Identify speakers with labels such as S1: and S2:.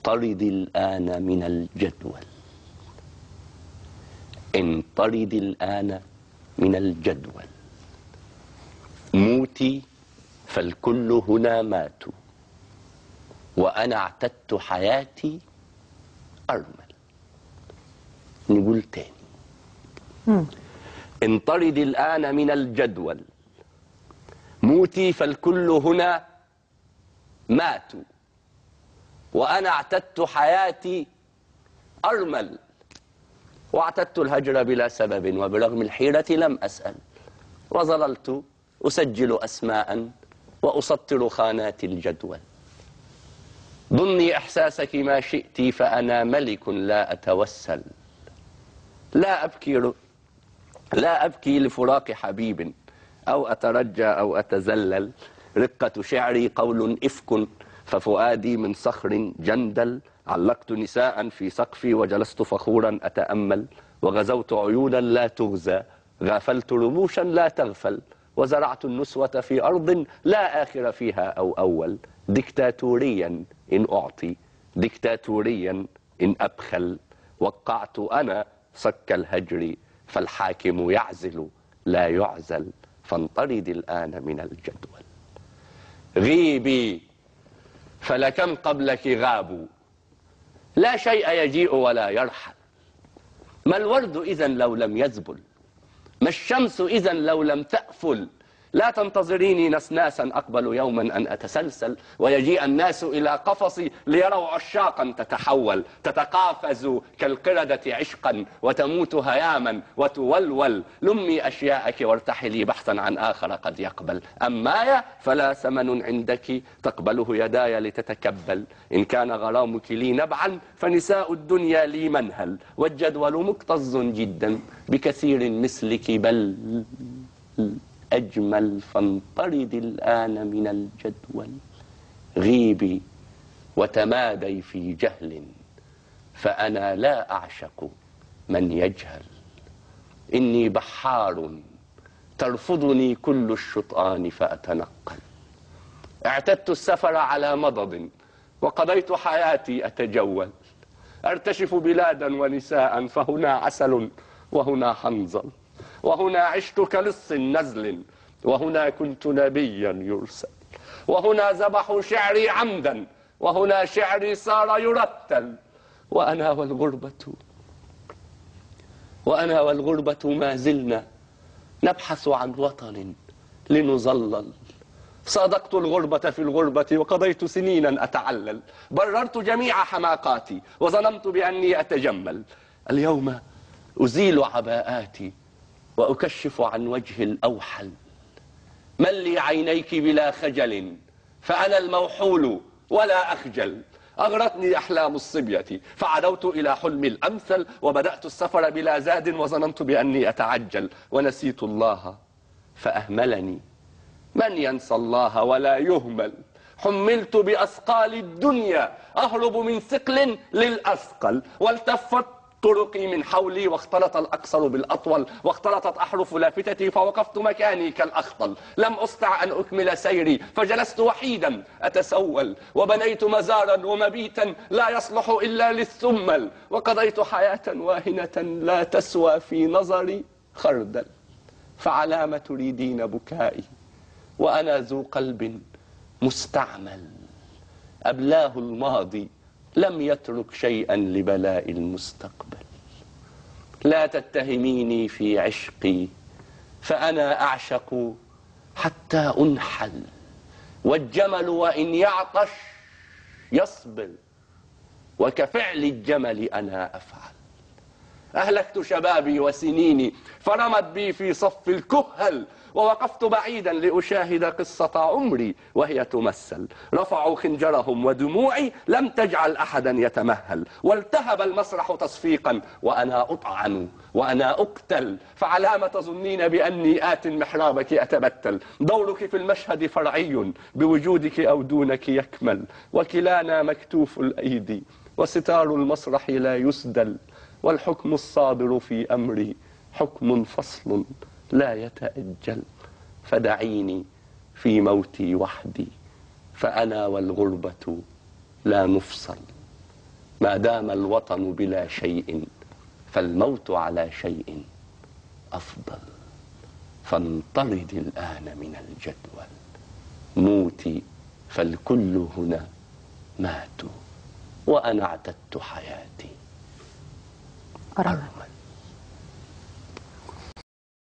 S1: انطرد الآن من الجدول. انطرد الآن من الجدول. موتي فالكل هنا ماتوا، وأنا اعتدت حياتي أرمل. نقول تاني. انطرد الآن من الجدول. موتي فالكل هنا ماتوا، وأنا اعتدت حياتي أرمل. واعتدت الهجر بلا سبب، وبرغم الحيرة لم أسأل، وظللت أسجل أسماء وأسطر خانات الجدول. ظني إحساسك ما شئت، فأنا ملك لا أتوسل. لا أبكي لفراق حبيب، أو أترجى أو أتزلل. رقة شعري قول إفك، ففؤادي من صخر جندل. علقت نساء في سقفي، وجلست فخورا أتأمل. وغزوت عيونا لا تغزى، غافلت رموشا لا تغفل. وزرعت النسوة في أرض لا آخر فيها أو أول. ديكتاتوريا إن أعطي، ديكتاتوريا إن أبخل. وقعت أنا صك الهجر، فالحاكم يعزل لا يعزل. فانطرد الآن من الجدول. غيبي فلكم قبلك غابوا، لا شيء يجيء ولا يرحل. ما الورد إذن لو لم يذبل؟ ما الشمس إذن لو لم تأفل؟ لا تنتظريني نسناسا، أقبل يوما أن أتسلسل، ويجيء الناس إلى قفصي ليروا عشاقا تتحول. تتقافز كالقردة عشقا، وتموت هياما وتولول. لمي أشياءك وارتحلي بحثا عن آخر قد يقبل. أمايا فلا ثمن عندك تقبله يداي لتتكبل. إن كان غرامك لي نبعا، فنساء الدنيا لي منهل. والجدول مكتظ جدا بكثير مثلك بل أجمل. فانطرد الآن من الجدول. غيبي وتمادي في جهل، فأنا لا أعشق من يجهل. إني بحار ترفضني كل الشطآن فأتنقل. اعتدت السفر على مضض، وقضيت حياتي أتجول. أرتشف بلادا ونساء، فهنا عسل وهنا حنظل. وهنا عشت كلص نزل، وهنا كنت نبيا يرسل. وهنا ذبحوا شعري عمدا، وهنا شعري صار يرتل. وأنا والغربة ما زلنا نبحث عن وطن لنظلل. صادقت الغربة في الغربة، وقضيت سنينا أتعلل. بررت جميع حماقاتي، وظننت بأني أتجمل. اليوم أزيل عباءاتي، وأكشف عن وجه الأوحل. من لي عينيك بلا خجل، فأنا الموحول ولا أخجل. أغرتني أحلام الصبية، فعدوت إلى حلم الأمثل. وبدأت السفر بلا زاد، وظننت بأني أتعجل. ونسيت الله فأهملني. من ينسى الله ولا يهمل؟ حملت بأثقال الدنيا، أهرب من ثقل للأثقل. والتفت طرقي من حولي، واختلط الأقصر بالأطول. واختلطت أحرف لافتتي، فوقفت مكاني كالأخطل. لم أستطع أن أكمل سيري، فجلست وحيدا أتسول. وبنيت مزارا ومبيتا لا يصلح إلا للثمل. وقضيت حياة واهنة لا تسوى في نظري خردل. فعلى ما تريدين بكائي، وأنا ذو قلب مستعمل. أبلاه الماضي لم يترك شيئا لبلاء المستقبل. لا تتهميني في عشقي، فأنا أعشق حتى أنحل. والجمل وإن يعطش يصبر، وكفعل الجمل أنا أفعل. أهلكت شبابي وسنيني، فرمت بي في صف الكهل. ووقفت بعيدا لأشاهد قصة عمري وهي تمثل. رفعوا خنجرهم، ودموعي لم تجعل أحدا يتمهل. والتهب المسرح تصفيقا، وأنا أطعن وأنا أقتل. فعلى ما تظنين بأني آت محرابك أتبتل؟ دورك في المشهد فرعي، بوجودك أو دونك يكمل. وكلانا مكتوف الأيدي، وستار المسرح لا يسدل. والحكم الصادر في أمري حكم فصل لا يتأجل. فدعيني في موتي وحدي، فأنا والغربة لا نفصل. ما دام الوطن بلا شيء فالموت على شيء أفضل. فانطلد الآن من الجدول، موتي فالكل هنا ماتوا وأنا اعتدت حياتي أرمل.